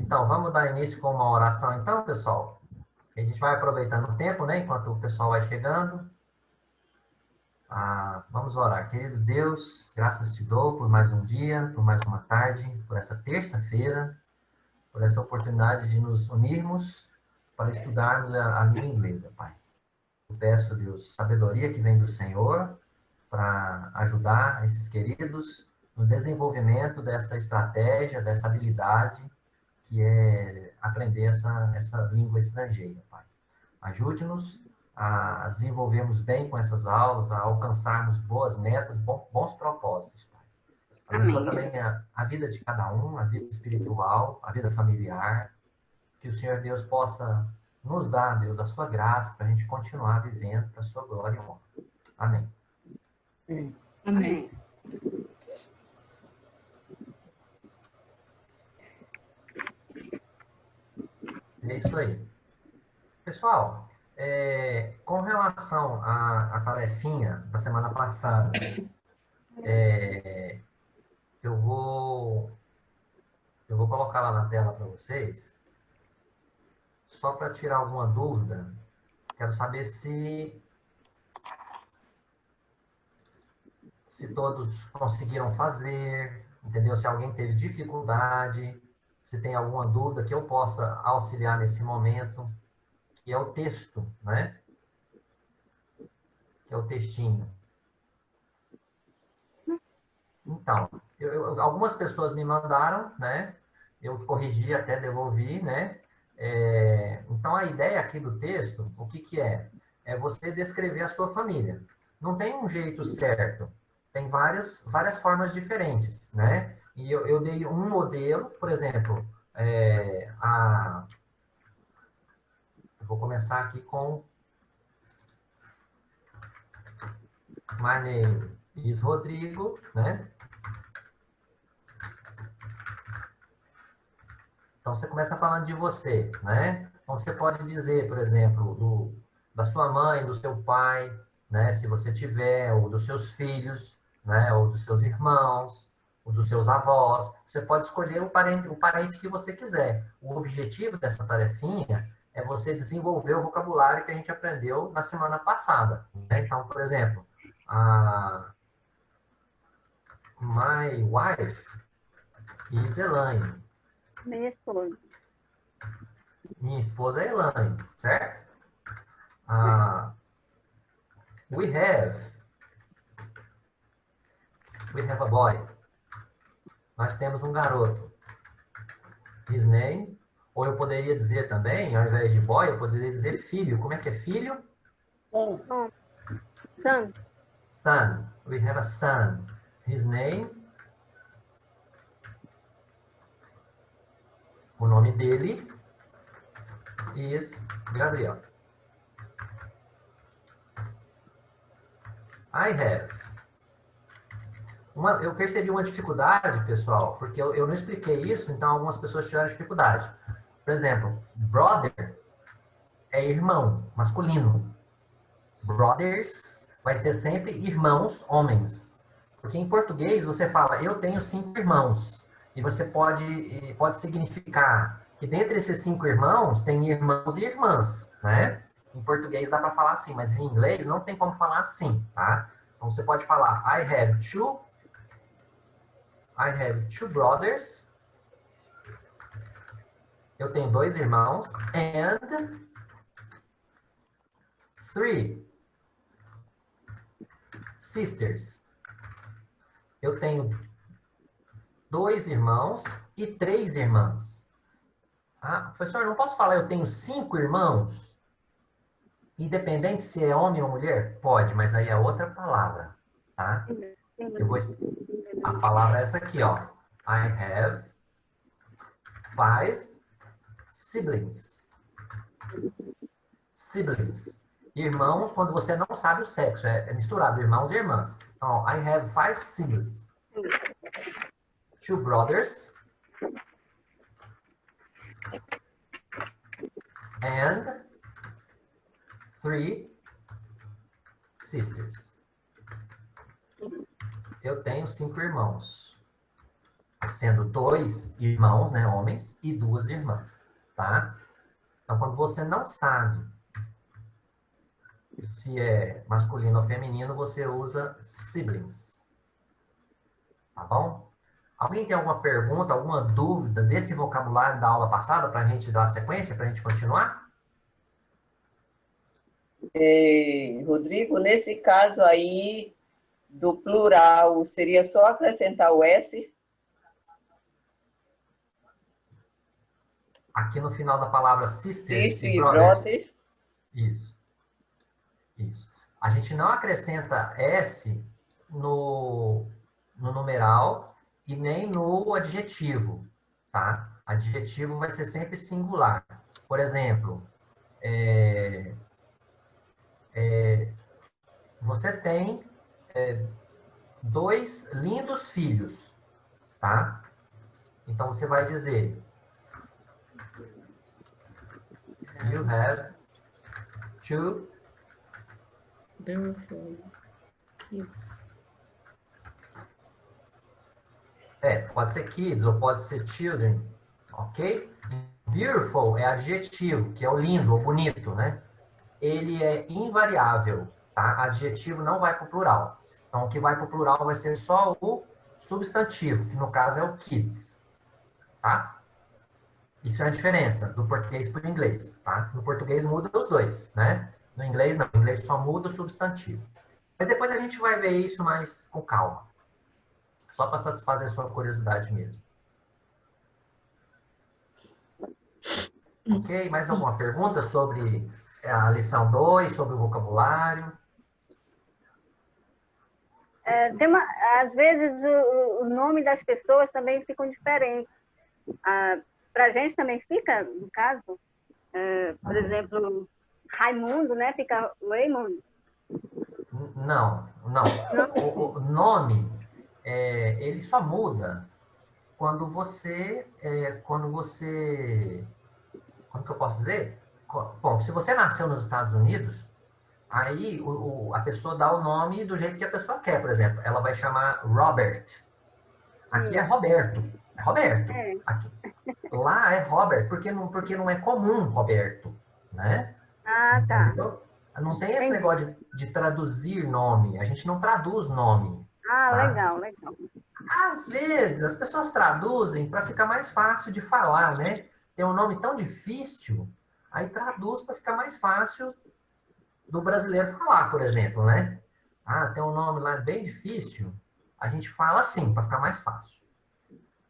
Então, vamos dar início com uma oração, então, pessoal? A gente vai aproveitando o tempo, né? Enquanto o pessoal vai chegando. Vamos orar. Querido Deus, graças te dou por mais um dia, por mais uma tarde, por essa terça-feira, por essa oportunidade de nos unirmos para estudarmos a língua inglesa, Pai. Eu peço, Deus, sabedoria que vem do Senhor para ajudar esses queridos no desenvolvimento dessa estratégia, dessa habilidade que é aprender essa língua estrangeira, Pai. Ajude-nos a desenvolvermos bem com essas aulas, a alcançarmos boas metas, bons propósitos, Pai. Abençoa também a vida de cada um, a vida espiritual, a vida familiar, que o Senhor Deus possa nos dar, Deus, da sua graça, para a gente continuar vivendo para a sua glória e honra. Amém. Amém. É isso aí. Pessoal, com relação à tarefinha da semana passada, eu vou colocar lá na tela para vocês, só para tirar alguma dúvida. Quero saber se todos conseguiram fazer, entendeu? Se alguém teve dificuldade, se tem alguma dúvida que eu possa auxiliar nesse momento, que é o texto, né? Que é o textinho. Então, algumas pessoas me mandaram, né? Eu corrigi, até devolvi, né? Então, a ideia aqui do texto, o que que é? É você descrever a sua família. Não tem um jeito certo. Tem várias formas diferentes, né? E eu dei um modelo, por exemplo, eu vou começar aqui com My name is Rodrigo, né? Então, você começa falando de você, né? Então, você pode dizer, por exemplo, da sua mãe, do seu pai, né? Se você tiver, ou dos seus filhos, né? Ou dos seus irmãos, ou dos seus avós. Você pode escolher o parente que você quiser. O objetivo dessa tarefinha é você desenvolver o vocabulário que a gente aprendeu na semana passada, né? Então, por exemplo, my wife is Elaine. Minha esposa. Minha esposa é Elaine, certo? We have a boy. Nós temos um garoto. His name. Ou eu poderia dizer também, ao invés de boy, eu poderia dizer filho. Como é que é filho? Son. Son. We have a son. His name. O nome dele is Gabriel. I have. Eu percebi uma dificuldade, pessoal, porque eu não expliquei isso, então algumas pessoas tiveram dificuldade. Por exemplo, brother é irmão, masculino. Brothers vai ser sempre irmãos homens. Porque em português você fala, eu tenho 5 irmãos. E você pode significar que dentre esses 5 irmãos, tem irmãos e irmãs, né? Em português dá para falar assim, mas em inglês não tem como falar assim, tá? Então você pode falar, I have two brothers. Eu tenho 2 irmãos. And 3 sisters. Eu tenho 2 irmãos e 3 irmãs. Professor, não posso falar eu tenho 5 irmãos? Independente se é homem ou mulher? Pode, mas aí é outra palavra, tá? A palavra é essa aqui, ó. I have 5 siblings. Siblings. Irmãos, quando você não sabe o sexo, é misturado, irmãos e irmãs. Então, I have 5 siblings. 2 brothers. And 3 sisters. Eu tenho 5 irmãos. sendo 2 irmãos, né, homens, e 2 irmãs, tá? Então, quando você não sabe se é masculino ou feminino, você usa siblings, tá bom? Alguém tem alguma pergunta, alguma dúvida desse vocabulário da aula passada para a gente dar a sequência, para a gente continuar? Rodrigo, nesse caso aí do plural, seria só acrescentar o S? Aqui no final da palavra sisters Sister e e brothers. brothers. Isso. Isso. A gente não acrescenta S no numeral e nem no adjetivo, tá? Adjetivo vai ser sempre singular. Por exemplo, você tem 2 lindos filhos, tá? Então você vai dizer you have 2 Beautiful. pode ser kids ou pode ser children, ok? Beautiful é adjetivo, que é o lindo ou bonito, né? Ele é invariável, tá? Adjetivo não vai para o plural. Então, o que vai para o plural vai ser só o substantivo, que no caso é o kids, tá? Isso é a diferença do português para o inglês, tá? No português muda os dois, né? No inglês não, no inglês só muda o substantivo. Mas depois a gente vai ver isso mais com calma. Só para satisfazer a sua curiosidade mesmo. Ok? Mais alguma pergunta sobre a lição 2, sobre o vocabulário? Às vezes o nome das pessoas também ficam diferentes. Para a gente também fica, no caso, por exemplo, Raimundo, né? Fica Raymond. Não. O nome, ele só muda quando você... Como que eu posso dizer? Bom, se você nasceu nos Estados Unidos, aí a pessoa dá o nome do jeito que a pessoa quer, por exemplo. Ela vai chamar Robert. Aqui é Roberto. É Roberto. Aqui. Lá é Robert, porque não é comum Roberto, né? Ah, entendeu? Tá. Não tem esse negócio de traduzir nome. A gente não traduz nome. Ah, tá? legal. Às vezes, as pessoas traduzem para ficar mais fácil de falar, né? Tem um nome tão difícil, aí traduz para ficar mais fácil do brasileiro falar, por exemplo, né? Ah, tem um nome lá bem difícil, a gente fala assim, para ficar mais fácil.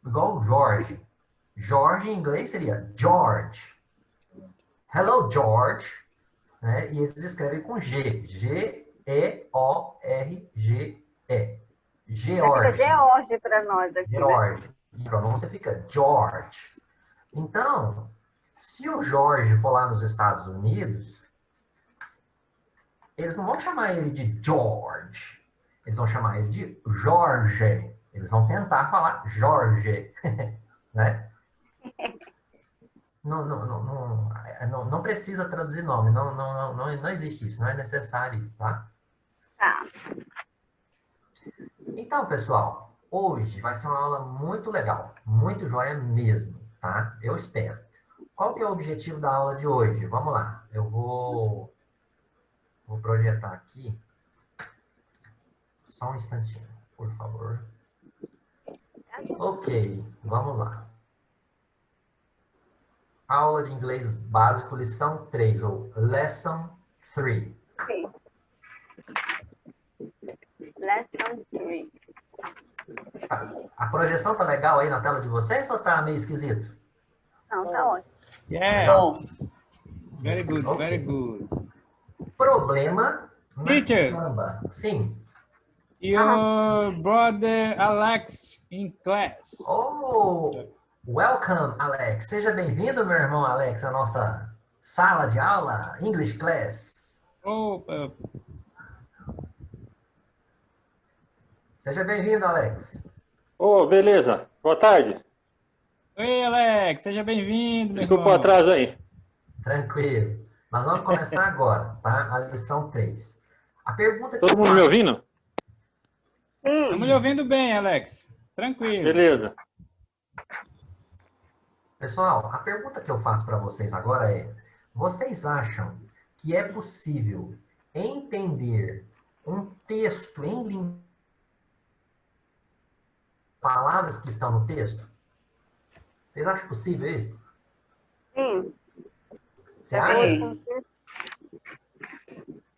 Igual o Jorge. Jorge em inglês seria George. Hello, George. Né? E eles escrevem com G. G-E-O-R-G-E. George. Fica George para nós aqui. George. E a pronúncia fica George. Então, se o Jorge for lá nos Estados Unidos, eles não vão chamar ele de George. Eles vão chamar ele de Jorge. Eles vão tentar falar Jorge. Né? Não precisa traduzir nome. Não existe isso. Não é necessário isso, tá? Tá. Então, pessoal, hoje vai ser uma aula muito legal. Muito joia mesmo, tá? Eu espero. Qual que é o objetivo da aula de hoje? Vamos lá. Eu vou projetar aqui. Só um instantinho, por favor. Ok, vamos lá. Aula de inglês básico, lição 3, ou Lesson 3. Sim. Lesson 3. A projeção tá legal aí na tela de vocês ou tá meio esquisito? Não, tá ótimo. Yes. Very good, Ok. very good. Problema na Teacher. cama. Sim. Your brother Alex in class. Oh, welcome, Alex. Seja bem-vindo, meu irmão Alex, à nossa sala de aula, English Class. Oh, Seja bem-vindo, Alex. Ô, beleza. Boa tarde. oi, Alex, seja bem-vindo, meu Desculpa o irmão. atraso aí. Tranquilo. Nós vamos começar agora, tá? A lição 3. A pergunta que Todo eu mundo faço... me ouvindo? Estamos lhe ouvindo bem, Alex. Tranquilo. Beleza. Pessoal, a pergunta que eu faço para vocês agora é: vocês acham que é possível entender um texto em palavras que estão no texto? Vocês acham possível isso? Sim. Você acha? Sim.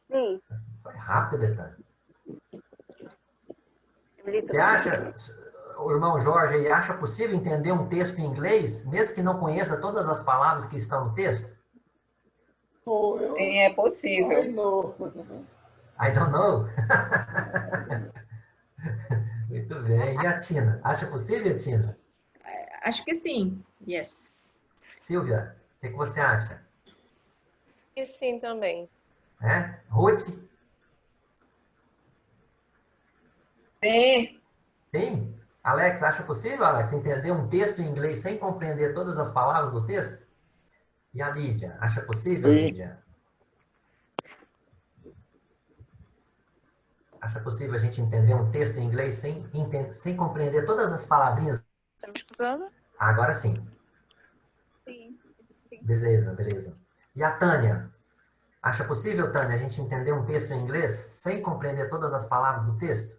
Sim. Foi rápido, Betânia. Você acha, o irmão Jorge, aí, acha possível entender um texto em inglês, mesmo que não conheça todas as palavras que estão no texto? Sim, é possível. I don't know. Muito bem. E a Tina? Acha possível, Tina? Acho que sim. Yes. Silvia, o que você acha? E sim também. É? Ruth? Sim, Sim? Alex, acha possível, Alex, entender um texto em inglês sem compreender todas as palavras do texto? E a Lídia? Acha possível, Sim. Lídia? Acha possível a gente entender um texto em inglês sem compreender todas as palavrinhas? Tá me escutando? Agora sim. Sim. Sim. Beleza, beleza. E a Tânia? Acha possível, Tânia, a gente entender um texto em inglês sem compreender todas as palavras do texto?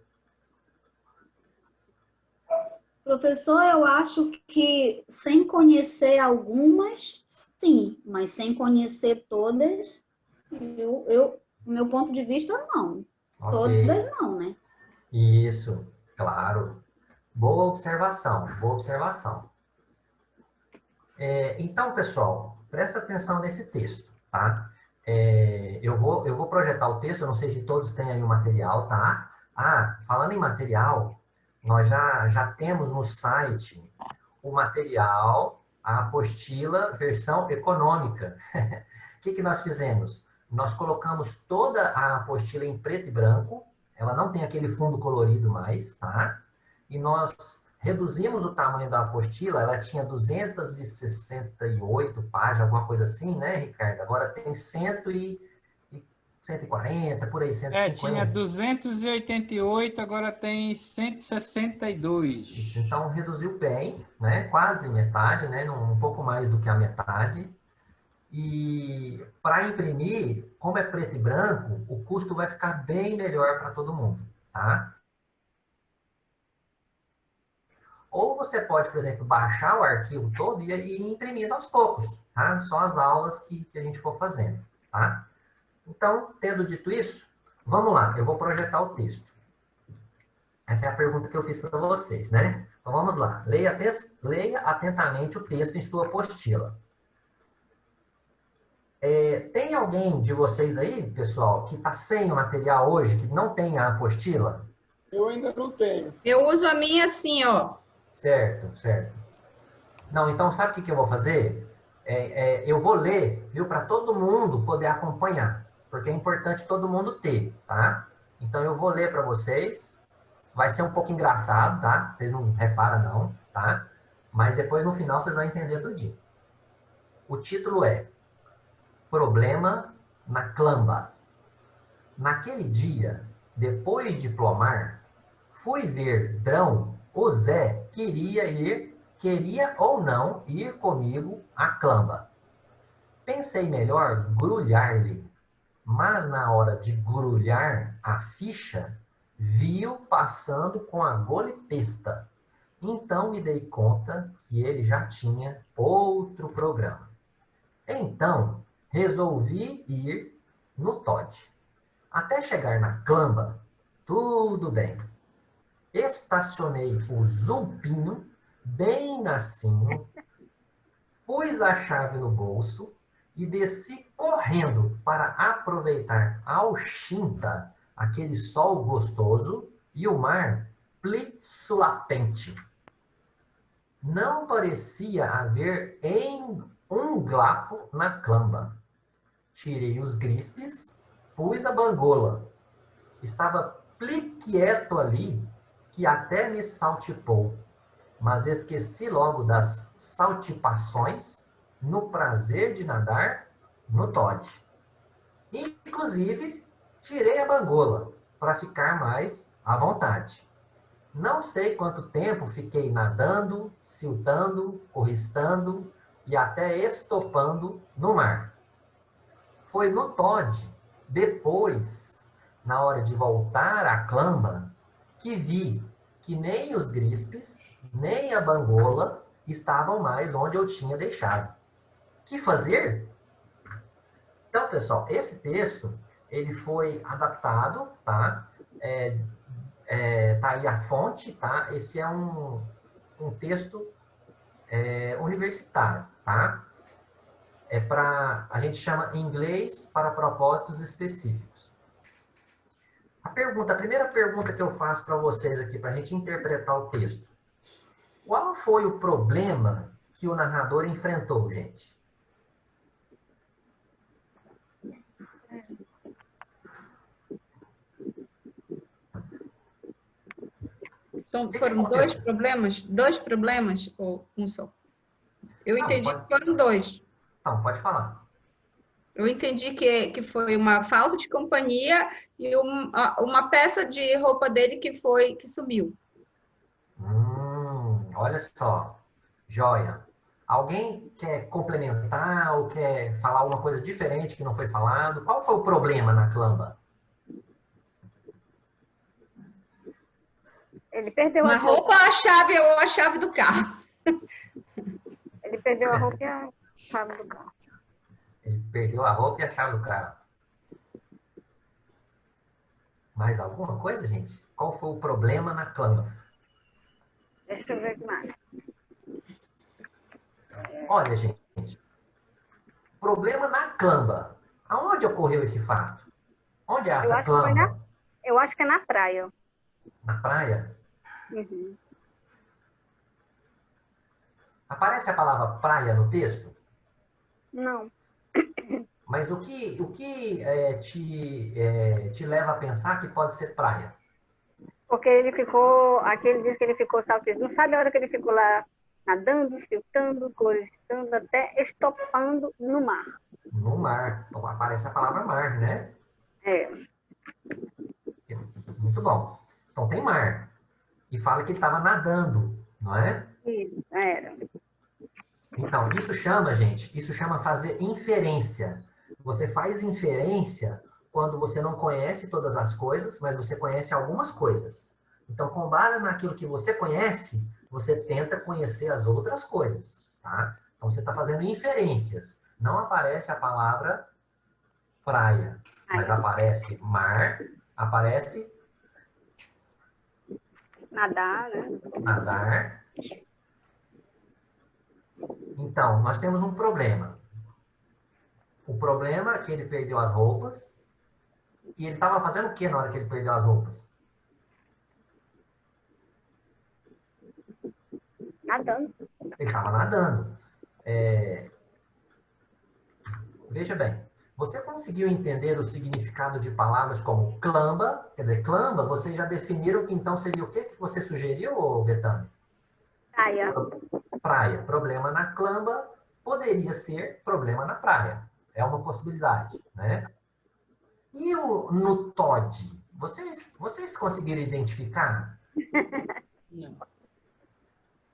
Professor, eu acho que sem conhecer algumas, sim, mas sem conhecer todas, meu ponto de vista, não. Ok. Todas não, né? Isso, claro. Boa observação, boa observação. Então, pessoal, presta atenção nesse texto, tá? Eu vou projetar o texto, eu não sei se todos têm aí o material, tá? Ah, falando em material, nós já temos no site o material, a apostila, versão econômica. O que nós fizemos? Nós colocamos toda a apostila em preto e branco, ela não tem aquele fundo colorido mais, tá? E nós reduzimos o tamanho da apostila, ela tinha 268 páginas, alguma coisa assim, né, Ricardo? Agora tem 140, por aí, 150. Tinha 288, agora tem 162. Isso, então reduziu bem, né? Quase metade, né? Um pouco mais do que a metade. E para imprimir, como é preto e branco, o custo vai ficar bem melhor para todo mundo, tá? Ou você pode, por exemplo, baixar o arquivo todo e ir imprimindo aos poucos, tá? Só as aulas que a gente for fazendo, tá? Então, tendo dito isso, vamos lá, eu vou projetar o texto. Essa é a pergunta que eu fiz para vocês, né? Então, vamos lá. Leia atentamente o texto em sua apostila. Tem alguém de vocês aí, pessoal, que está sem o material hoje, que não tem a apostila? Eu ainda não tenho. Eu uso a minha assim, ó. Certo, certo. Não, então sabe o que eu vou fazer? Eu vou ler, viu, para todo mundo poder acompanhar, porque é importante todo mundo ter, tá? Então eu vou ler para vocês, vai ser um pouco engraçado, tá? Vocês não reparam não, tá? Mas depois no final vocês vão entender tudinho. O título é Problema na Clamba. Naquele dia, depois de plomar, fui ver Drão. O Zé queria ou não ir comigo à clamba. Pensei melhor grulhar-lhe, mas na hora de grulhar a ficha, vi-o passando com a golipesta. Então me dei conta que ele já tinha outro programa. Então, resolvi ir no Todd. Até chegar na clamba, tudo bem. Estacionei o Zupinho bem nacinho, pus a chave no bolso e desci correndo para aproveitar ao Xinta aquele sol gostoso e o mar plissulapente. Não parecia haver um glapo na clamba. Tirei os grispes, pus a bangola. Estava pliquieto ali, que até me saltipou, mas esqueci logo das saltipações no prazer de nadar no Todd. Inclusive, tirei a bangola para ficar mais à vontade. Não sei quanto tempo fiquei nadando, siltando, corristando e até estopando no mar. Foi no Todd, depois, na hora de voltar à Clambá, que vi que nem os grispes, nem a bangola estavam mais onde eu tinha deixado. Que fazer? Então, pessoal, esse texto, ele foi adaptado, tá? Tá aí a fonte, tá? Esse é um texto universitário, tá? A gente chama inglês para propósitos específicos. A primeira pergunta que eu faço para vocês aqui, para a gente interpretar o texto. Qual foi o problema que o narrador enfrentou, gente? Foram dois problemas ou um só? Eu entendi que foram dois. Então, pode falar. Eu entendi que foi uma falta de companhia e uma peça de roupa dele que sumiu. Olha só, joia. Alguém quer complementar ou quer falar alguma coisa diferente que não foi falado? Qual foi o problema na Clambá? Ele perdeu a roupa, a chave ou a chave do carro. Ele perdeu a roupa e a chave do carro. Ele perdeu a roupa e a chave do carro. Mais alguma coisa, gente? Qual foi o problema na Clambá? Deixa eu ver o que mais. Olha, gente. Problema na Clambá. Aonde ocorreu esse fato? Onde é essa Clambá? Eu acho que é na praia. Na praia? Uhum. Aparece a palavra praia no texto? Não. Mas o que te leva a pensar que pode ser praia? Porque ele ficou, aqui ele diz que ele ficou saltando. Não sabe a hora que ele ficou lá nadando, filtrando, corristando, até estopando no mar. No mar. Então, aparece a palavra mar, né? Muito bom. Então tem mar. E fala que ele estava nadando, não é? Isso, era. Então, isso chama fazer inferência. Você faz inferência quando você não conhece todas as coisas, mas você conhece algumas coisas. Então, com base naquilo que você conhece, você tenta conhecer as outras coisas, tá? Então, você está fazendo inferências. Não aparece a palavra praia, mas aparece mar, aparece nadar, né? Nadar. Então, nós temos um problema. O problema é que ele perdeu as roupas. E ele estava fazendo o que na hora que ele perdeu as roupas? Nadando. Ele estava nadando. Veja bem, você conseguiu entender o significado de palavras como Clambá? Quer dizer, Clambá, vocês já definiram que então seria o que você sugeriu, Betânia? Praia. Praia. Problema na Clambá poderia ser problema na praia. É uma possibilidade, né? E no Todd? Vocês conseguiram identificar? Não.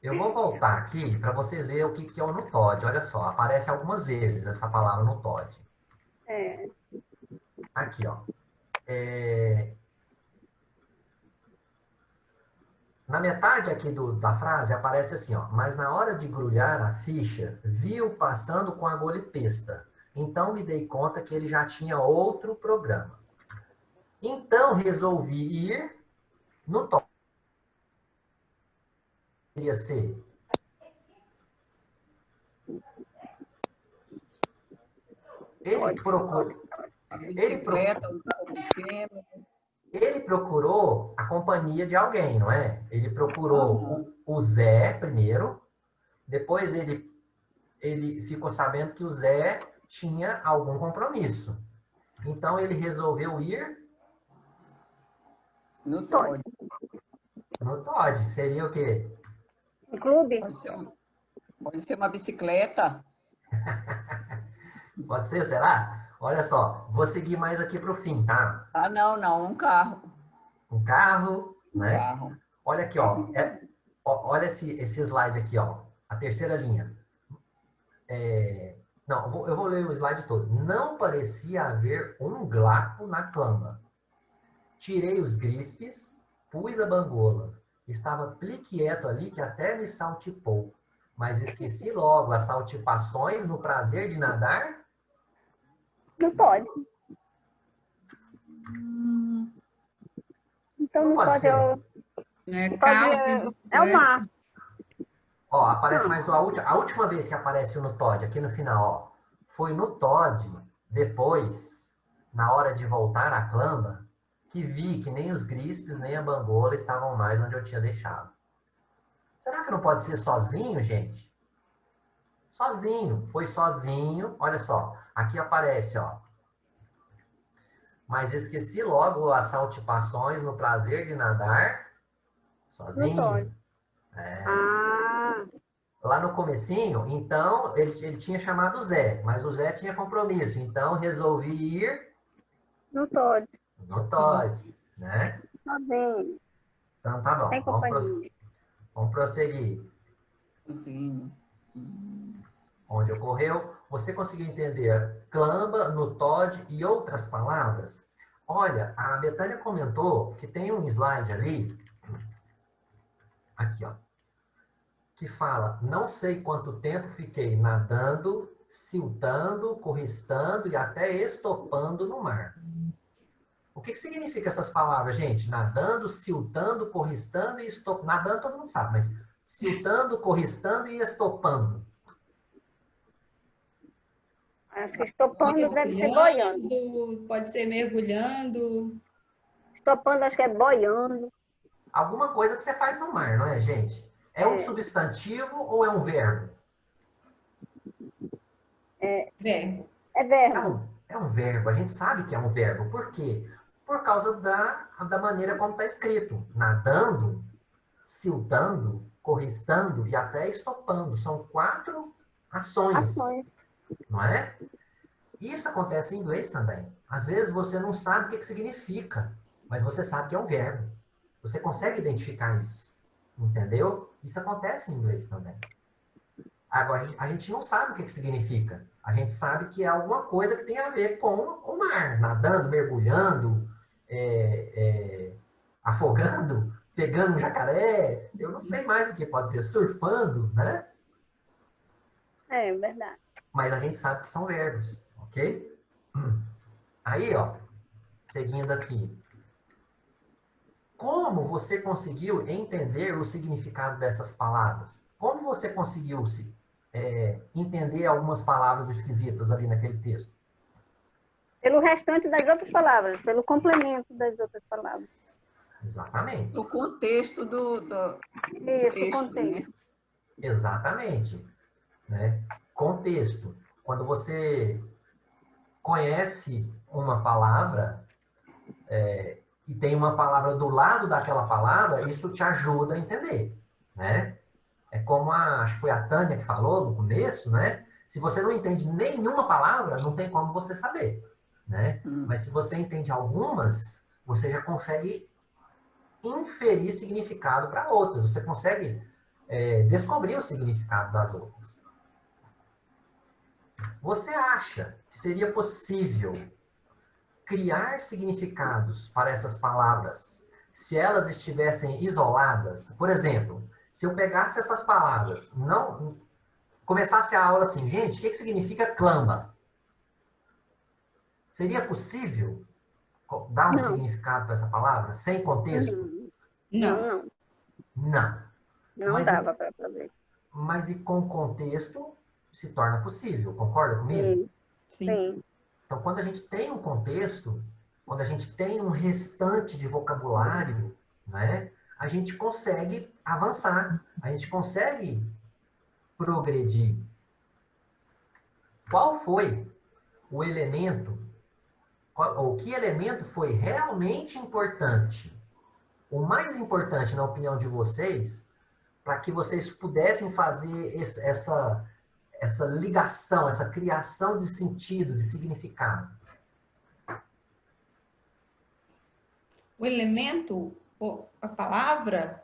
Eu vou voltar aqui para vocês verem o que é o no Todd. Olha só, aparece algumas vezes essa palavra no Todd. Aqui, ó. Na metade aqui da frase aparece assim, ó. Mas na hora de grulhar a ficha, vi-o passando com a golipesta. Então me dei conta que ele já tinha outro programa. Então resolvi ir no Todd. Poderia ser. Ele procurou a companhia de alguém, não é? Ele procurou o Zé primeiro, depois ele ficou sabendo que o Zé tinha algum compromisso. Então ele resolveu ir no Todd. No Todd. Seria o quê? Um clube? Pode ser uma bicicleta. Pode ser, será? Olha só, vou seguir mais aqui para o fim, tá? Ah, não, um carro. Um carro, né? Um carro. Olha aqui, ó. Olha esse slide aqui, ó. A terceira linha. Não, eu vou ler o slide todo. Não parecia haver um glaco na clama. Tirei os grispes, pus a bangola. Estava pliquieto ali que até me saltipou. Mas esqueci logo as saltipações no prazer de nadar. Não pode. Então Não não pode pode. ser. É o mar. Ó, aparece mais a última vez que aparece no Todd, aqui no final, ó. Foi no Todd, depois, na hora de voltar à clama, que vi que nem os grispes, nem a bangola estavam mais onde eu tinha deixado. Será que não pode ser sozinho, gente? Sozinho, foi sozinho. Olha só, aqui aparece, ó. Mas esqueci logo as saltipações no prazer de nadar sozinho. Lá no comecinho, então, ele tinha chamado o Zé, mas o Zé tinha compromisso. Então, resolvi ir No Todd. no Todd, né? Sozinho. Então, tá bom. Sem companhia. Vamos prosseguir. Onde ocorreu? Você conseguiu entender clama, no Todd e outras palavras? Olha, a Betânia comentou que tem um slide ali, aqui, ó, que fala, não sei quanto tempo fiquei nadando, siltando, corristando e até estopando no mar. O que significa essas palavras, gente? Nadando, siltando, corristando e estopando. Nadando todo mundo sabe, mas siltando, corristando e estopando. Acho que estopando deve ser boiando. Pode ser mergulhando. Estopando acho que é boiando. Alguma coisa que você faz no mar, não é, gente? É um substantivo ou é um verbo? Verbo. É verbo. É um verbo. A gente sabe que é um verbo. Por quê? Por causa da maneira como está escrito. Nadando, siltando, corristando e até estopando. São 4 ações. Não é? Isso acontece em inglês também. Às vezes você não sabe o que significa, mas você sabe que é um verbo. Você consegue identificar isso. Entendeu? Isso acontece em inglês também. Agora, a gente não sabe o que significa. A gente sabe que é alguma coisa que tem a ver com o mar. Nadando, mergulhando, afogando, pegando um jacaré. Eu não sei mais o que pode ser. Surfando, né? É verdade. Mas a gente sabe que são verbos, ok? Aí, ó, seguindo aqui. Como você conseguiu entender o significado dessas palavras? Como você conseguiu entender algumas palavras esquisitas ali naquele texto? Pelo restante das outras palavras, pelo complemento das outras palavras. Exatamente. O contexto do Isso, texto, contexto. né? Exatamente. Né? Contexto. Quando você conhece uma palavra e tem uma palavra do lado daquela palavra, isso te ajuda a entender, né? É como acho que foi a Tânia que falou no começo, né? Se você não entende nenhuma palavra, não tem como você saber, né? Mas se você entende algumas, você já consegue inferir significado para outras. Você consegue descobrir o significado das outras. Você acha que seria possível criar significados para essas palavras se elas estivessem isoladas? Por exemplo, se eu pegasse essas palavras, começasse a aula assim, gente, o que significa clama? Seria possível dar um significado para essa palavra sem contexto? Não. Não dava para fazer. Mas e com contexto se torna possível, concorda comigo? Sim. Então, quando a gente tem um contexto, quando a gente tem um restante de vocabulário, né, a gente consegue avançar, a gente consegue progredir. Qual foi o elemento, ou que elemento foi realmente importante, o mais importante, na opinião de vocês, para que vocês pudessem fazer essa ligação, essa criação de sentido, de significado? O elemento, a palavra?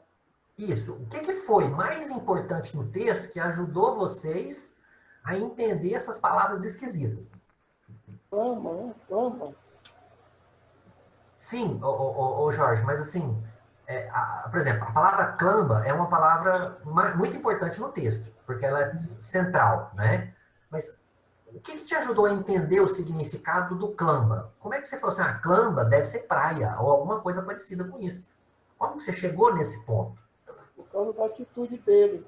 Isso. O que foi mais importante no texto que ajudou vocês a entender essas palavras esquisitas? Clama, né? Clama. Sim, ô Jorge, mas assim, por exemplo, a palavra clama é uma palavra muito importante no texto, porque ela é central, né? Mas o que te ajudou a entender o significado do clama? Como é que você falou assim, clama deve ser praia, ou alguma coisa parecida com isso? Como que você chegou nesse ponto? Por causa da atitude dele.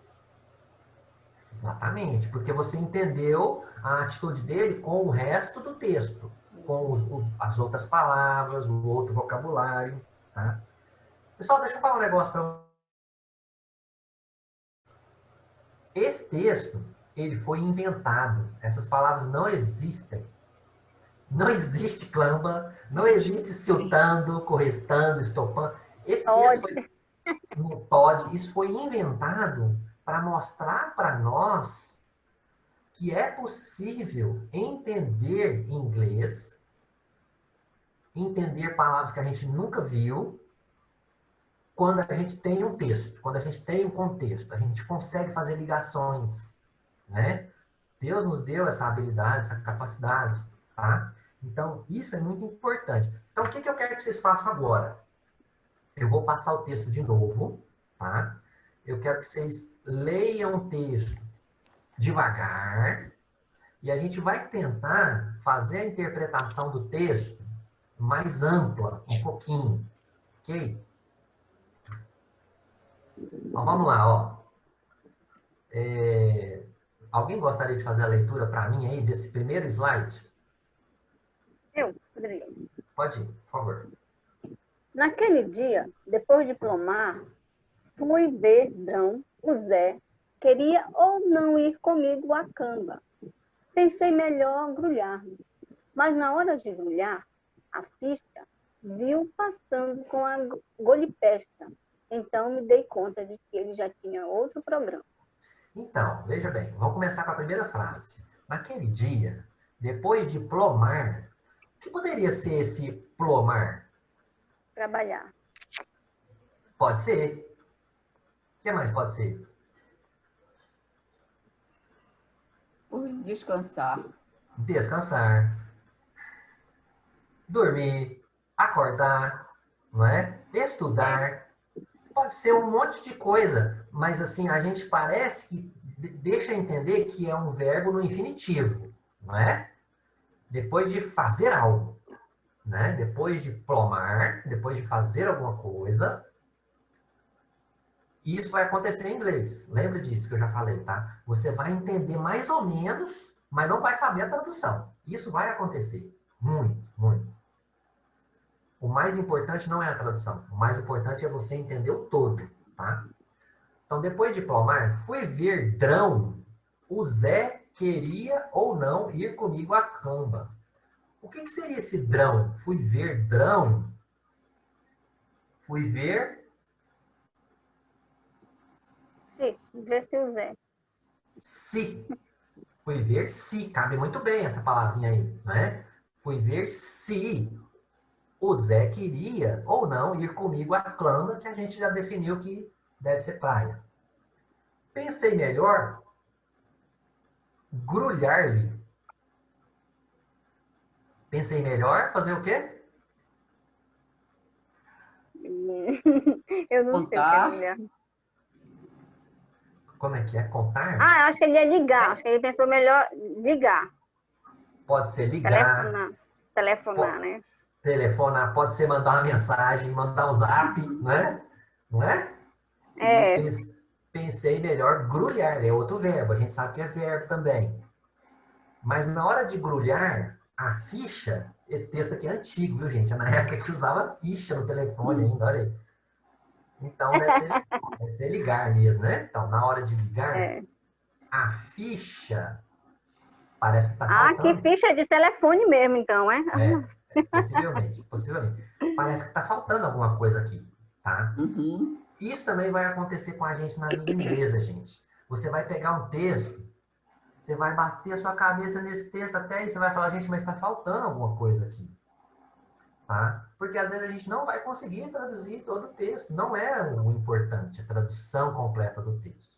Exatamente, porque você entendeu a atitude dele com o resto do texto, com as outras palavras, o outro vocabulário, tá? Pessoal, deixa eu falar um negócio para vocês. Esse texto, ele foi inventado. Essas palavras não existem. Não existe clama, não existe siltando, correstando, estopando. Esse texto foi, não pode, isso foi inventado para mostrar para nós que é possível entender inglês, entender palavras que a gente nunca viu, quando a gente tem um texto, quando a gente tem um contexto, a gente consegue fazer ligações, né? Deus nos deu essa habilidade, essa capacidade, tá? Então, isso é muito importante. Então, o que eu quero que vocês façam agora? Eu vou passar o texto de novo, tá? Eu quero que vocês leiam o texto devagar e a gente vai tentar fazer a interpretação do texto mais ampla, um pouquinho, ok? Então, vamos lá, ó. Alguém gostaria de fazer a leitura para mim aí desse primeiro slide? Rodrigo. Pode ir, por favor. Naquele dia, depois de plomar, fui ver Drão, o Zé, queria ou não ir comigo à camba. Pensei melhor grulhar-me, mas na hora de grulhar, a ficha viu passando com a golipesta. Então me dei conta de que ele já tinha outro programa. Então, veja bem, vamos começar com a primeira frase. Naquele dia, depois de plomar, o que poderia ser esse plomar? Trabalhar. Pode ser. O que mais pode ser? Descansar. Descansar. Dormir. Acordar. Não é? Estudar. Pode ser um monte de coisa, mas assim, a gente parece que deixa entender que é um verbo no infinitivo, não é? Depois de fazer algo, né? Depois de plomar, depois de fazer alguma coisa, isso vai acontecer em inglês. Lembra disso que eu já falei, tá? Você vai entender mais ou menos, mas não vai saber a tradução. Isso vai acontecer. Muito, muito. O mais importante não é a tradução. O mais importante é você entender o todo, tá? Então, depois de plomar, fui ver Drão. O Zé queria ou não ir comigo à camba. O que seria esse Drão? Fui ver Drão. Fui ver... Sim, ver se o Zé. Se. Fui ver se. Cabe muito bem essa palavrinha aí, né? Fui ver se o Zé queria ou não ir comigo à clã, que a gente já definiu que deve ser praia. Pensei melhor grulhar-lhe. Pensei melhor fazer o quê? Eu não Contar. sei o que é. Como é que é? Contar? Ah, eu acho que ele ia ligar. Acho que ele pensou melhor ligar. Pode ser ligar. Telefonar, né? Telefonar, pode ser mandar uma mensagem, mandar um zap, não é? Não é? É. Pensei melhor grulhar, é outro verbo, a gente sabe que é verbo também. Mas na hora de grulhar, a ficha, esse texto aqui é antigo, viu, gente? É na época que usava ficha no telefone ainda, olha aí. Então deve ser ligar mesmo, né? Então, na hora de ligar, a ficha parece que tá faltando. Ah, que ficha de telefone mesmo, então, é? Possivelmente. Parece que tá faltando alguma coisa aqui, tá? Uhum. Isso também vai acontecer com a gente na língua inglesa, gente. Você vai pegar um texto, você vai bater a sua cabeça nesse texto até e você vai falar, gente, mas está faltando alguma coisa aqui, tá? Porque às vezes a gente não vai conseguir traduzir todo o texto. Não é o importante, a tradução completa do texto.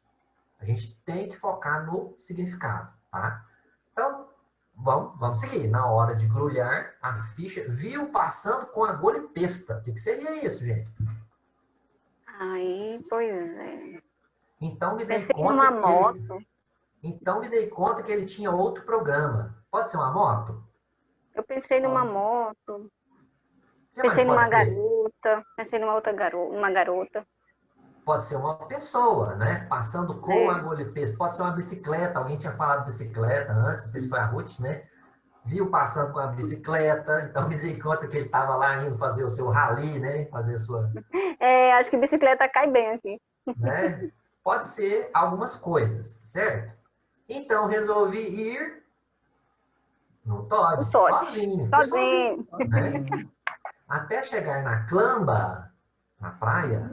A gente tem que focar no significado, tá? Então, vamos seguir. Na hora de grulhar a ficha, viu passando com agulha e pesta. O que seria isso, gente? Aí, pois é. Então me dei Pensei conta numa que moto. então me dei conta que ele tinha outro programa. Pode ser uma moto? Eu pensei numa moto. O que Pensei mais numa pode ser? garota. Pensei numa outra uma garota. Pode ser uma pessoa, né? Passando com agulha e pesta. Pode ser uma bicicleta. Alguém tinha falado bicicleta antes, não sei se foi a Ruth, né? Viu passando com a bicicleta, então me dei conta que ele estava lá indo fazer o seu rally, né? Fazer a sua... Acho que bicicleta cai bem aqui. Né? Pode ser algumas coisas, certo? Então, resolvi ir no Todd, sozinho. Fui Sozinho. Né? Até chegar na Clamba, na praia,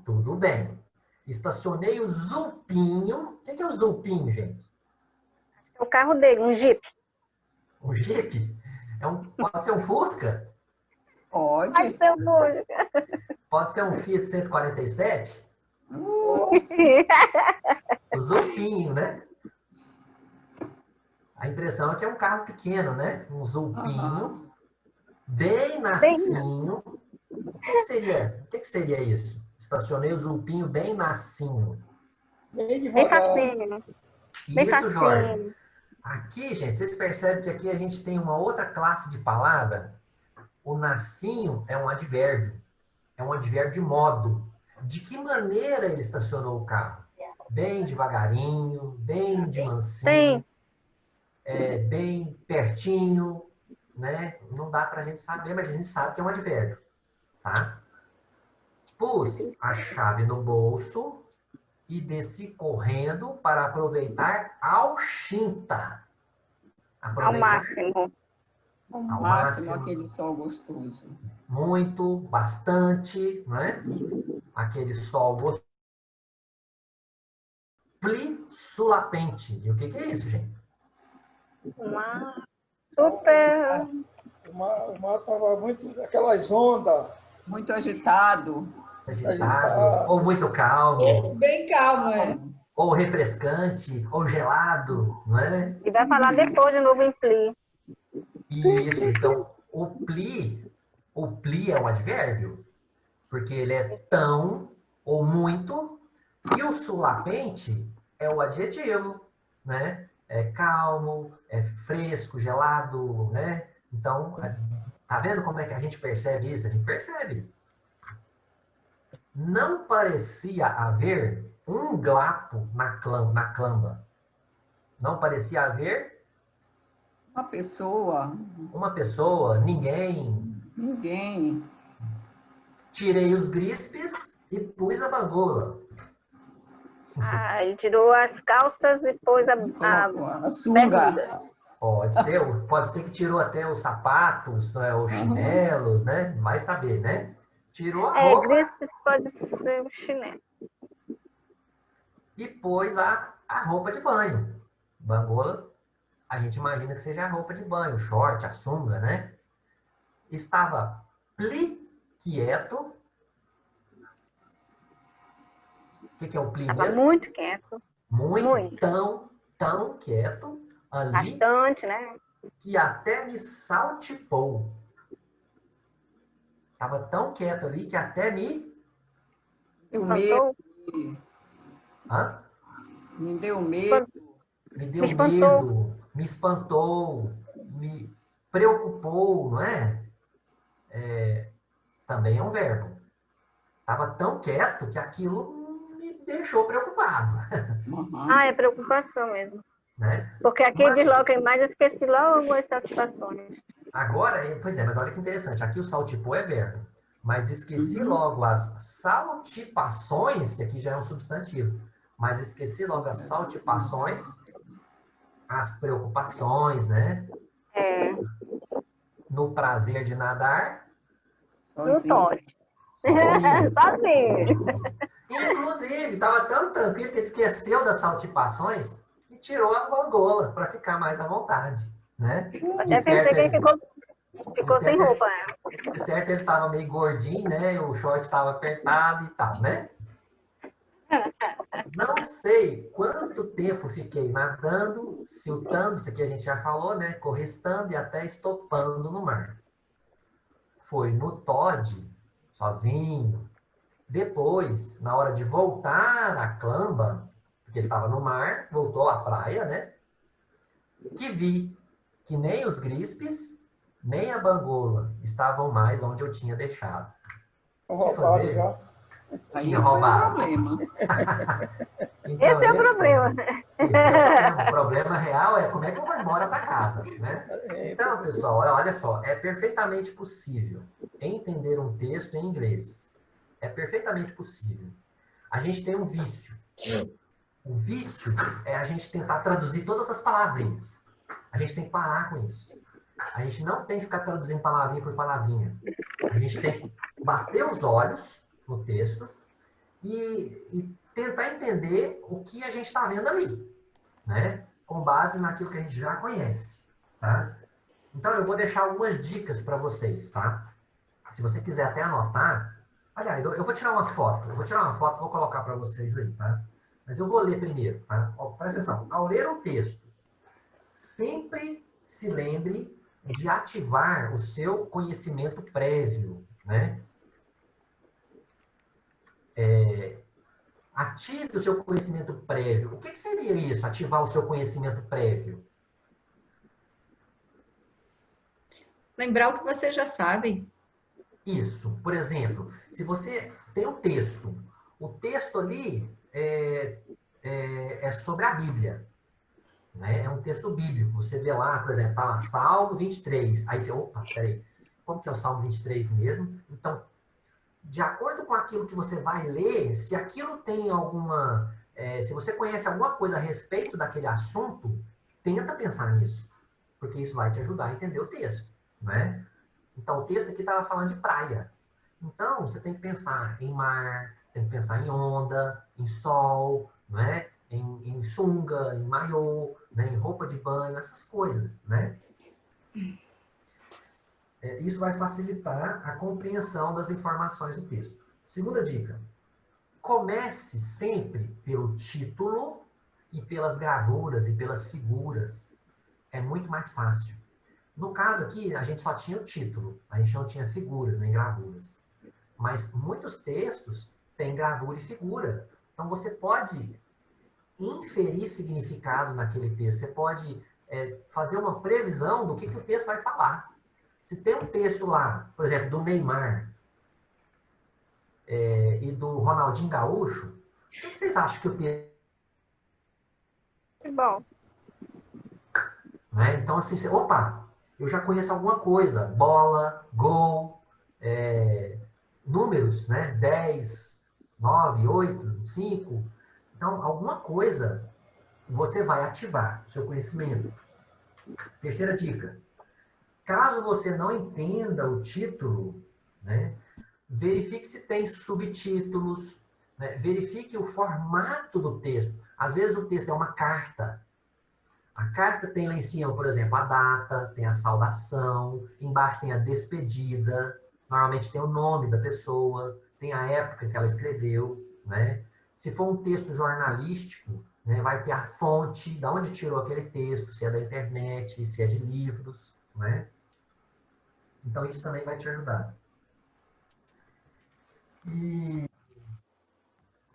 tudo bem. Estacionei o Zulpinho. O que é o Zulpinho, gente? O carro dele, um Jeep. Um Jeep? Pode ser um Fusca? Pode. Pode ser um Fusca. Pode ser um Fiat 147? O Zulpinho, né? A impressão é que é um carro pequeno, né? Um Zulpinho, bem nacinho. O que seria isso? Estacionei o Zulpinho bem nacinho. Bem Bem devagar. facinho. Bem Isso, facinho. Jorge. Aqui, gente, vocês percebem que aqui a gente tem uma outra classe de palavra. O nacinho é um advérbio. É um advérbio de modo. De que maneira ele estacionou o carro? Bem devagarinho, bem de mansinho, bem pertinho, né? Não dá pra gente saber, mas a gente sabe que é um advérbio, tá? Pus a chave no bolso e desci correndo para aproveitar ao xinta. Ao máximo. Ao Ao máximo, máximo. aquele sol gostoso. Muito, bastante, né? Aquele sol gostoso. Pli sulapente. E o que é isso, gente? Uma super... O mar estava muito... Aquelas ondas. Muito agitado. Agitado, ou muito calmo, Bem calmo, é. ou refrescante, ou gelado, não é? E vai falar depois de novo em pli. Isso, então, o pli é um advérbio, porque ele é tão ou muito, e o sulapente é o adjetivo, né? É calmo, é fresco, gelado, né? Então, tá vendo como é que a gente percebe isso? A gente percebe isso. Não parecia haver um glapo na Clamba. Não parecia haver uma pessoa, ninguém. Ninguém. Tirei os grispes e pus a bangola. Ele tirou as calças e pôs A sunga. bermuda. Pode ser que tirou até os sapatos, né, os chinelos, né? Vai saber, né? Tirou a roupa. Grispes pode ser o chinelo. E pôs a roupa de banho. Bangola, a gente imagina que seja a roupa de banho, o short, a sunga, né? Estava pli quieto. O que é o pli Estava mesmo? muito quieto. Muito. Tão quieto. Ali, bastante, né? que até me saltipou. Estava tão quieto ali que até me... Deu medo. Hã? Me deu medo. Me deu medo, me espantou, me preocupou, não é? Também é um verbo. Estava tão quieto que aquilo me deixou preocupado. É preocupação mesmo. Né? Porque aqui diz logo a imagem, esqueci logo as satisfações. Agora, pois é, mas olha que interessante. Aqui o saltipou é verbo. Mas esqueci logo as saltipações, que aqui já é um substantivo. Mas esqueci logo as saltipações, as preocupações, né? No prazer de nadar. No Todd. Sozinho. Inclusive, estava tão tranquilo que ele esqueceu das saltipações e tirou a bangola para ficar mais à vontade, né? Até pensei que ele ficou sem roupa. De certo, ele estava meio gordinho, né? O short estava apertado e tal, né? Não sei quanto tempo fiquei nadando, siltando, isso aqui a gente já falou, né? Correstando e até estopando no mar. Foi no Todd, sozinho. Depois, na hora de voltar à Clambá, porque ele estava no mar, voltou à praia, né? Que vi que nem os Grispes, nem a Bangola estavam mais onde eu tinha deixado. O que Roubado fazer? já. Aí Tinha foi o roubado. problema. Então, Esse é o esse problema. Esse é o problema. O problema real é como é que eu vou embora para casa, né? Então, pessoal, olha só, é perfeitamente possível entender um texto em inglês. É perfeitamente possível. A gente tem um vício. O vício é a gente tentar traduzir todas as palavrinhas. A gente tem que parar com isso. A gente não tem que ficar traduzindo palavrinha por palavrinha. A gente tem que bater os olhos no texto e tentar entender o que a gente está vendo ali, né? Com base naquilo que a gente já conhece, tá? Então, eu vou deixar algumas dicas para vocês, tá? Se você quiser até anotar, aliás, eu vou tirar uma foto. Eu vou tirar uma foto e vou colocar para vocês aí, tá? Mas eu vou ler primeiro, tá? Ó, presta atenção. Ao ler um texto, sempre se lembre de ativar o seu conhecimento prévio, né? Ative o seu conhecimento prévio. O que seria isso, ativar o seu conhecimento prévio? Lembrar o que você já sabe. Isso. Por exemplo, se você tem um texto, o texto ali é sobre a Bíblia. Né? É um texto bíblico. Você vê lá, por exemplo, tá lá, Salmo 23. Aí você, opa, peraí, como que é o Salmo 23 mesmo? Então, de acordo com aquilo que você vai ler, se aquilo tem alguma... se você conhece alguma coisa a respeito daquele assunto, tenta pensar nisso. Porque isso vai te ajudar a entender o texto, né? Então, o texto aqui estava falando de praia. Então, você tem que pensar em mar, você tem que pensar em onda, em sol, né? Em sunga, em maiô, né? Em roupa de banho, essas coisas, né? Isso vai facilitar a compreensão das informações do texto. Segunda dica. Comece sempre pelo título e pelas gravuras e pelas figuras. É muito mais fácil. No caso aqui, a gente só tinha o título. A gente não tinha figuras nem gravuras. Mas muitos textos têm gravura e figura. Então, você pode inferir significado naquele texto. Você pode fazer uma previsão do que o texto vai falar. Se tem um texto lá, por exemplo, do Neymar e do Ronaldinho Gaúcho, o que vocês acham que o texto... Bom. Né? Então, assim, opa, eu já conheço alguma coisa. Bola, gol, números, né? 10, 9, 8, 5. Então, alguma coisa você vai ativar o seu conhecimento. Terceira dica. Caso você não entenda o título, né, verifique se tem subtítulos, né, verifique o formato do texto. Às vezes o texto é uma carta. A carta tem lá em cima, por exemplo, a data, tem a saudação, embaixo tem a despedida, normalmente tem o nome da pessoa, tem a época que ela escreveu, né? Se for um texto jornalístico, né, vai ter a fonte, de onde tirou aquele texto, se é da internet, se é de livros, né? Então, isso também vai te ajudar. E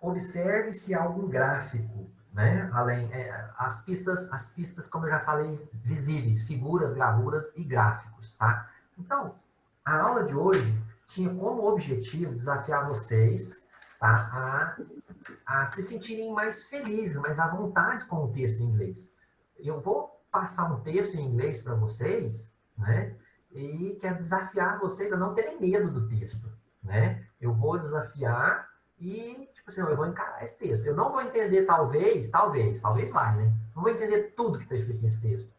observe se há algum gráfico, né? Além, as pistas, como eu já falei, visíveis, figuras, gravuras e gráficos, tá? Então, a aula de hoje tinha como objetivo desafiar vocês, tá? A se sentirem mais felizes, mais à vontade com o texto em inglês. Eu vou passar um texto em inglês para vocês, né? E quero desafiar vocês a não terem medo do texto, né? Eu vou desafiar e, tipo assim, eu vou encarar esse texto. Eu não vou entender talvez vai, né? Não vou entender tudo que está escrito nesse texto,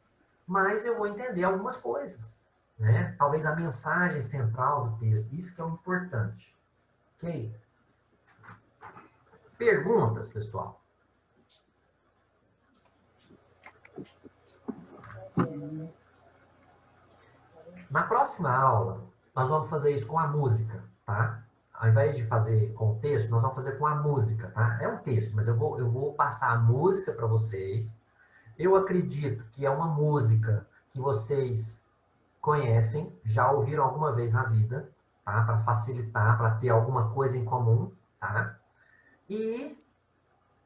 mas eu vou entender algumas coisas, né? Talvez a mensagem central do texto, isso que é o importante, ok? Perguntas, pessoal? Na próxima aula, nós vamos fazer isso com a música, tá? Ao invés de fazer com o texto, nós vamos fazer com a música, tá? É um texto, mas eu vou passar a música para vocês. Eu acredito que é uma música que vocês conhecem, já ouviram alguma vez na vida, tá? Para facilitar, para ter alguma coisa em comum, tá? E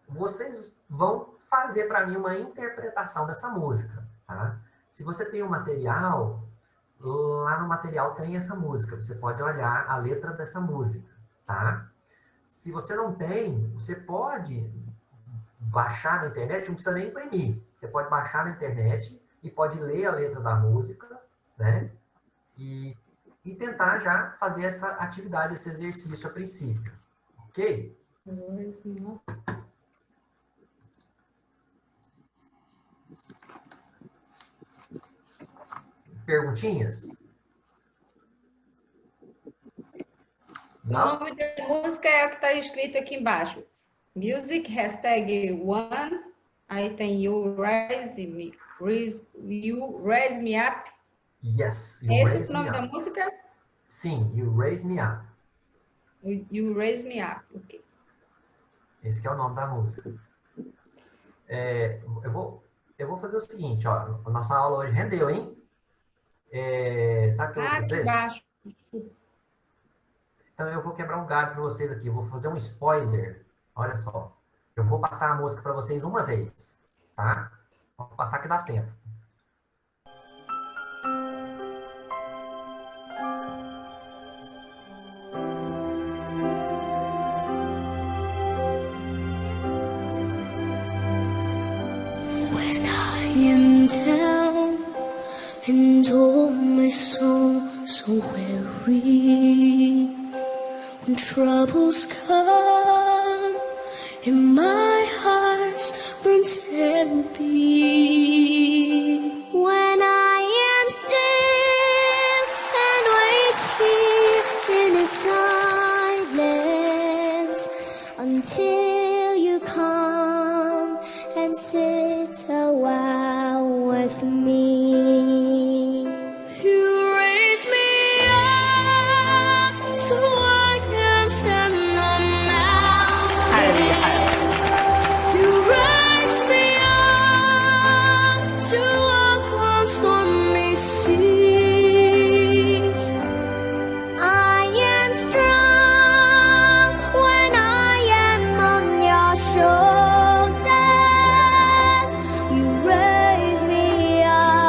vocês vão fazer para mim uma interpretação dessa música, tá? Se você tem um material, lá no material tem essa música, você pode olhar a letra dessa música, tá? Se você não tem, você pode baixar na internet, não precisa nem imprimir. Você pode baixar na internet e pode ler a letra da música, né? E tentar já fazer essa atividade, esse exercício a princípio, ok? Perguntinhas? O nome da música é o que está escrito aqui embaixo. Music, #1, aí tem You Raise Me Up. Yes, Esse é o nome da música? Sim, You Raise Me Up. You Raise Me Up, ok. Esse que é o nome da música. Eu vou fazer o seguinte, ó. A nossa aula hoje rendeu, hein? Sabe o que eu vou fazer? Baixo. Então eu vou quebrar um galho para vocês aqui. Eu vou fazer um spoiler. Olha só. Eu vou passar a música para vocês uma vez, tá? Vou passar que dá tempo. When I am down and oh my soul so weary, when troubles come and my heart burns empty, when I am still and wait here in the silence until you come and sit a while with me. You raise me up so I can stand on mountains. You raise me up to walk on stormy seas. I am strong when I am on your shoulders. You raise me up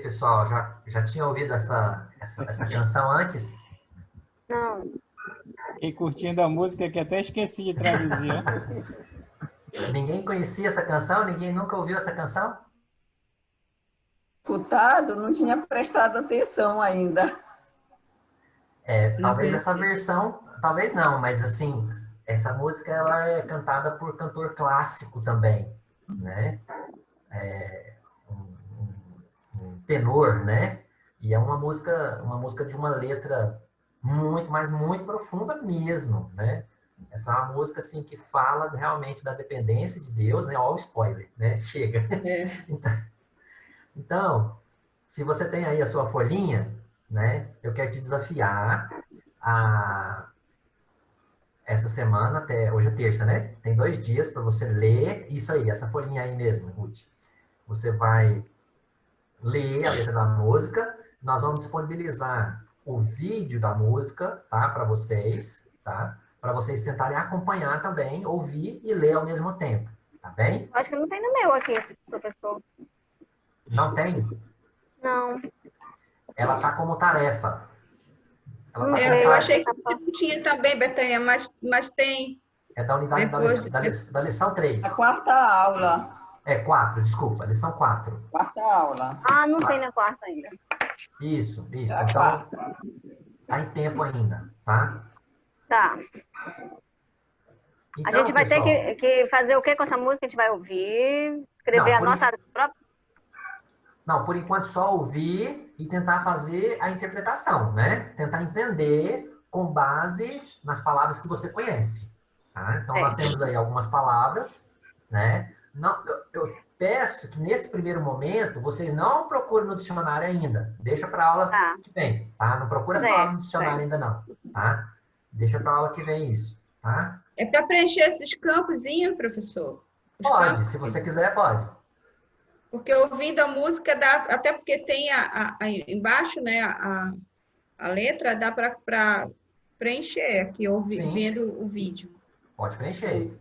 pessoal? Já tinha ouvido essa canção antes? Não. Fiquei curtindo a música que até esqueci de traduzir. Ó. Ninguém conhecia essa canção? Ninguém nunca ouviu essa canção? Escutado, não tinha prestado atenção ainda. Talvez essa versão, talvez não, mas assim, essa música ela é cantada por cantor clássico também, né? Um tenor, né? E é uma música de uma letra muito, mas muito profunda mesmo, né? Essa é uma música assim que fala realmente da dependência de Deus, né? Ó, o spoiler, né? Chega. Então, se você tem aí a sua folhinha, né? Eu quero te desafiar essa semana, até hoje é terça, né? Tem 2 dias para você ler isso aí, essa folhinha aí mesmo, Ruth. Você vai ler a letra da música, nós vamos disponibilizar o vídeo da música, tá? Para vocês, tá? Para vocês tentarem acompanhar também, ouvir e ler ao mesmo tempo, tá bem? Acho que não tem no meu aqui, professor. Não tem? Não. Ela tá como tarefa. Eu achei que não tinha também, Betânia, mas tem. É da unidade da lição 3. A 4ª aula. 4, desculpa, lição 4. 4ª aula. Ah, não tem na 4ª ainda. Isso. Então, tá em tempo ainda, tá? Tá. Então, a gente vai pessoal, ter que fazer o que com essa música? A gente vai ouvir, escrever a nota própria? Não, por enquanto só ouvir e tentar fazer a interpretação, né? Tentar entender com base nas palavras que você conhece, tá? Então, nós temos aí algumas palavras, né? Não, eu peço que nesse primeiro momento vocês não procurem no dicionário ainda. Deixa para a aula que vem, tá? Não procura as palavras no dicionário ainda não, tá? Deixa para a aula que vem isso, tá? É para preencher esses campozinhos, professor? Pode, se você quiser, pode. Porque ouvindo a música, dá, até porque tem embaixo, né, a letra, dá para preencher aqui, vendo o vídeo. Pode preencher,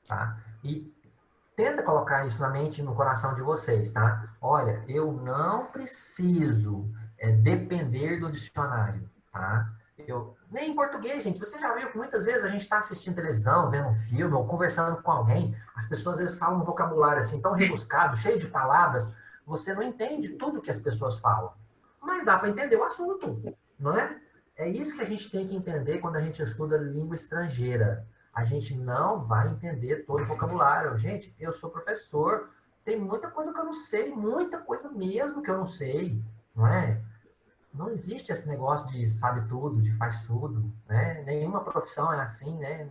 tá? E tenta colocar isso na mente e no coração de vocês, tá? Olha, eu não preciso depender do dicionário, tá? Nem em português, gente. Você já viu que muitas vezes a gente está assistindo televisão, vendo um filme ou conversando com alguém, as pessoas às vezes falam um vocabulário assim tão rebuscado, cheio de palavras, você não entende tudo que as pessoas falam. Mas dá para entender o assunto, não é? É isso que a gente tem que entender quando a gente estuda língua estrangeira. A gente não vai entender todo o vocabulário. Gente, eu sou professor, tem muita coisa que eu não sei, muita coisa mesmo que eu não sei, não é? Não existe esse negócio de sabe tudo, de faz tudo, né? Nenhuma profissão é assim, né?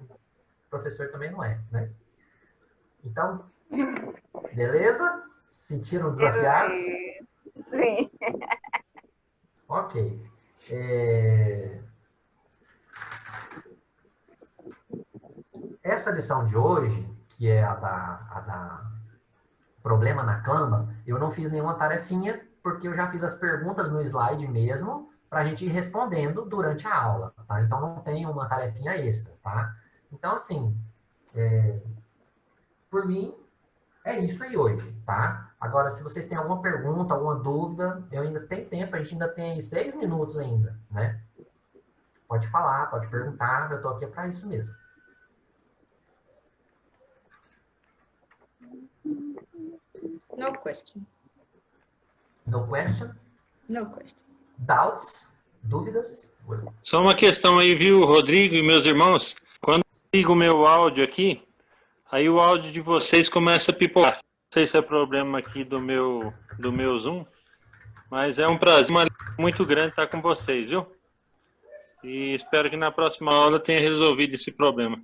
Professor também não é, né? Então, beleza? Sentiram desafiados? Sim. Ok. Essa lição de hoje, que é a da problema na Canva, eu não fiz nenhuma tarefinha, porque eu já fiz as perguntas no slide mesmo, para a gente ir respondendo durante a aula, tá? Então, não tem uma tarefinha extra, tá? Então, assim, por mim, é isso aí hoje, tá? Agora, se vocês têm alguma pergunta, alguma dúvida, eu ainda tenho tempo, a gente ainda tem aí 6 minutos ainda, né? Pode falar, pode perguntar, eu tô aqui para isso mesmo. No question. No question? No question. Doubts? Dúvidas? Só uma questão aí, viu, Rodrigo e meus irmãos? Quando eu ligo o meu áudio aqui, aí o áudio de vocês começa a pipocar. Não sei se é problema aqui do meu Zoom, mas é um prazer muito grande estar com vocês, viu? E espero que na próxima aula tenha resolvido esse problema.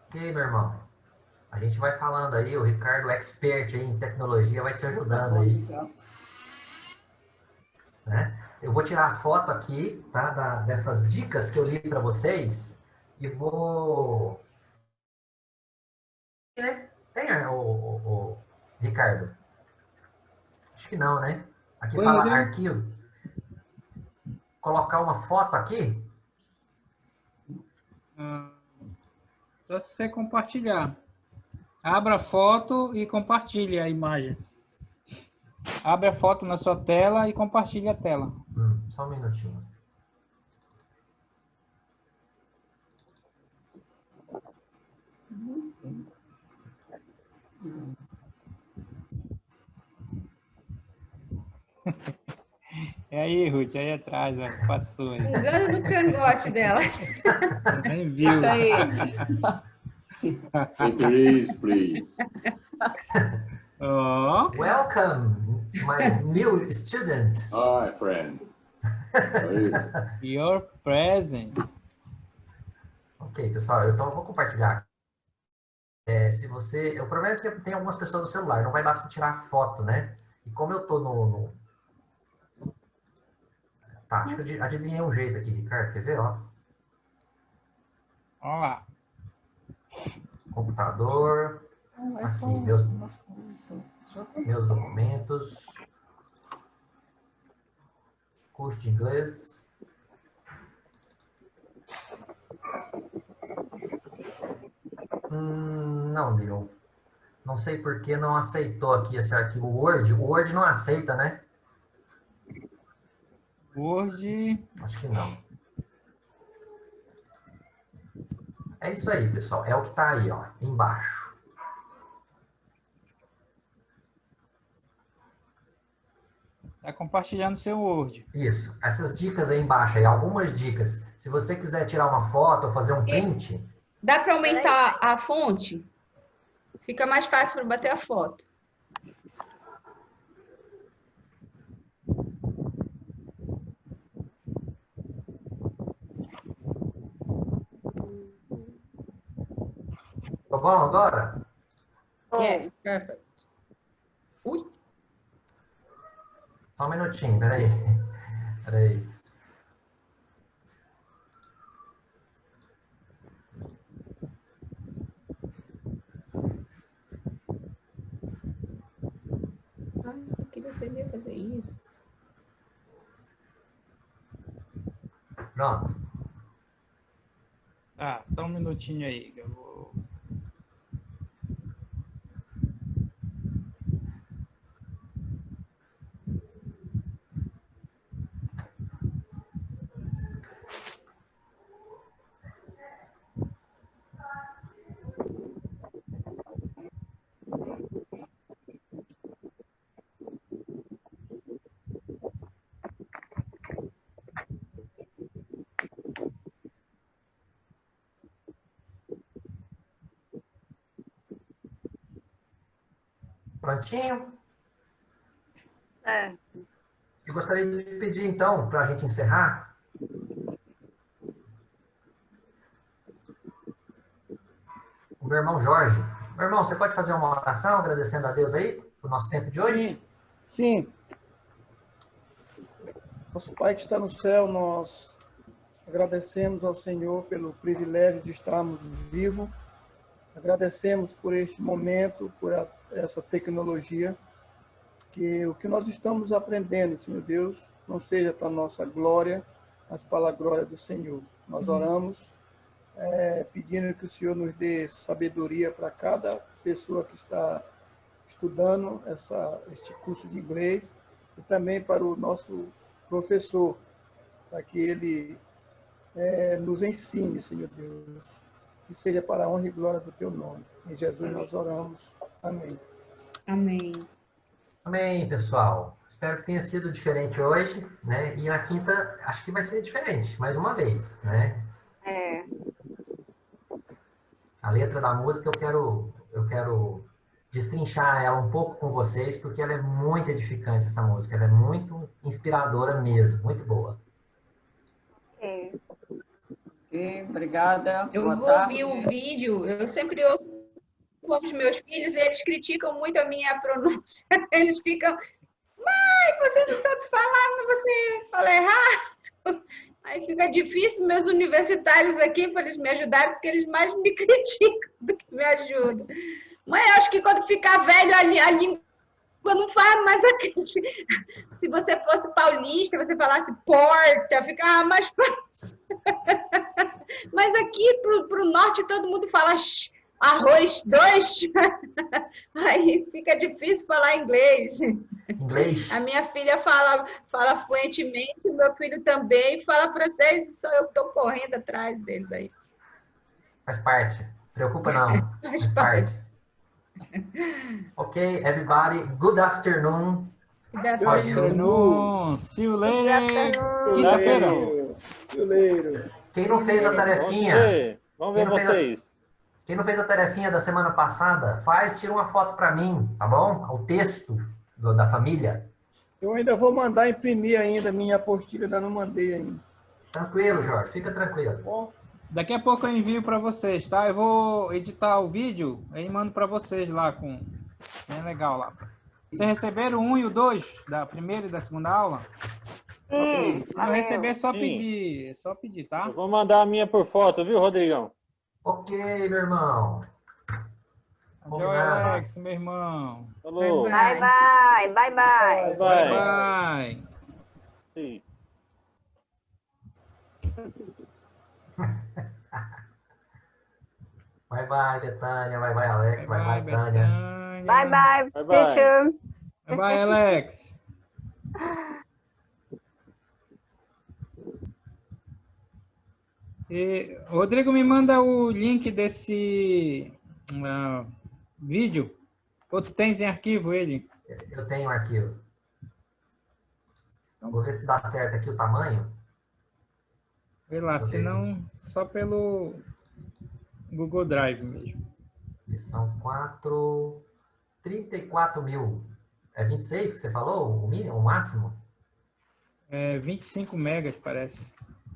Ok, meu irmão. A gente vai falando aí, o Ricardo, expert aí em tecnologia, vai te ajudando aí. Né? Eu vou tirar a foto aqui, tá, dessas dicas que eu li para vocês e vou... Tem o Ricardo? Acho que não, né? Aqui fala arquivo. Colocar uma foto aqui? Só se você compartilhar. Abra a foto e compartilhe a imagem. Abre a foto na sua tela e compartilhe a tela. Só um minutinho. É aí, Ruth, aí atrás, ó, passou aí. Engano do cangote dela. Nem viu. Isso aí. Please. Oh. Welcome, my new student. Hi, friend. Your present. Ok, pessoal, então eu vou compartilhar. Se você, o problema é que tem algumas pessoas no celular, não vai dar para você tirar foto, né? E como eu tô no... Tá, acho que eu adivinhei um jeito aqui, Ricardo, quer ver, ó? Olha lá. Computador, aqui, meus documentos, curso de inglês. Não deu. Não sei por que não aceitou aqui esse arquivo Word. O Word não aceita, né? Word. Acho que não. É isso aí, pessoal. É o que está aí, ó, embaixo. Está compartilhando seu Word. Isso. Essas dicas aí embaixo, aí, algumas dicas. Se você quiser tirar uma foto ou fazer um print... Dá para aumentar a fonte? Fica mais fácil para bater a foto. Tá bom agora? Yes, perfect. Ui. Só um minutinho, peraí. Peraí. Eu queria aprender a fazer isso. Pronto. Ah, só um minutinho aí, que eu vou... Prontinho? É. Eu gostaria de pedir, então, para a gente encerrar, o meu irmão Jorge. Meu irmão, você pode fazer uma oração agradecendo a Deus aí, por nosso tempo de hoje? Sim. Nosso Pai que está no céu, nós agradecemos ao Senhor pelo privilégio de estarmos vivos. Agradecemos por este momento, por essa tecnologia, que o que nós estamos aprendendo, Senhor Deus, não seja para a nossa glória, mas para a glória do Senhor. Nós oramos pedindo que o Senhor nos dê sabedoria para cada pessoa que está estudando este curso de inglês e também para o nosso professor, para que ele nos ensine, Senhor Deus, que seja para a honra e glória do teu nome. Em Jesus nós oramos. Amém. Amém. Amém, pessoal. Espero que tenha sido diferente hoje, né? E na quinta, acho que vai ser diferente, mais uma vez, né? É. A letra da música eu quero destrinchar ela um pouco com vocês, porque ela é muito edificante, essa música. Ela é muito inspiradora mesmo, muito boa. É. Ok, obrigada. Eu Boa vou tarde. ouvir o vídeo, eu sempre ouço com os meus filhos, eles criticam muito a minha pronúncia. Eles ficam, mãe, você não sabe falar, você fala errado. Aí fica difícil, meus universitários aqui, para eles me ajudarem, porque eles mais me criticam do que me ajudam. Mãe, acho que quando ficar velho, a língua não faz mais a crítica. Se você fosse paulista, você falasse porta, ficava mais fácil. Mas aqui, para o norte, todo mundo fala arroz 2, aí fica difícil falar inglês. Inglês? A minha filha fala fluentemente, o meu filho também fala francês, e só eu que estou correndo atrás deles aí. Faz parte. Preocupa não. Faz parte. Ok, everybody. Good afternoon. Good afternoon. See you later. Quinta-feira. Quem não fez a tarefinha? Vamos ver vocês. Quem não fez a tarefinha da semana passada, tira uma foto para mim, tá bom? O texto da família. Eu ainda vou mandar imprimir ainda, minha apostila ainda não mandei ainda. Tranquilo, Jorge, fica tranquilo. Bom, daqui a pouco eu envio para vocês, tá? Eu vou editar o vídeo e mando para vocês lá com... Bem legal lá. Vocês receberam o 1 e o 2 da primeira e da segunda aula? Sim. Se não receber, é só pedir. É só pedir, tá? Eu vou mandar a minha por foto, viu, Rodrigão? Ok, meu irmão. Joia, Alex, meu irmão. Falou. Bye, bye. Bye, bye. Bye. Bye. Sim. Bye, bye, Betânia. Bye, bye, Alex. Bye, bye, Betânia. Bye, bye, Bye, bye. teacher. Bye, bye, Alex. E, Rodrigo, me manda o link desse vídeo. Ou tu tens em arquivo ele? Eu tenho um arquivo. Vou ver se dá certo aqui o tamanho. Vê lá, senão só pelo Google Drive mesmo. São 34 mil. É 26 que você falou? O mínimo, o máximo? É 25 megas, parece.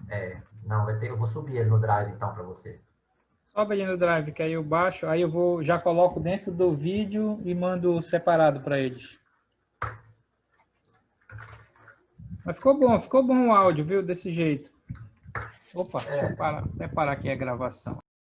É, não, eu vou subir ele no Drive então para você. Sobe ali no Drive, que aí eu baixo, aí eu já coloco dentro do vídeo e mando separado para eles. Mas ficou bom o áudio, viu? Desse jeito. Opa, deixa eu até parar aqui a gravação.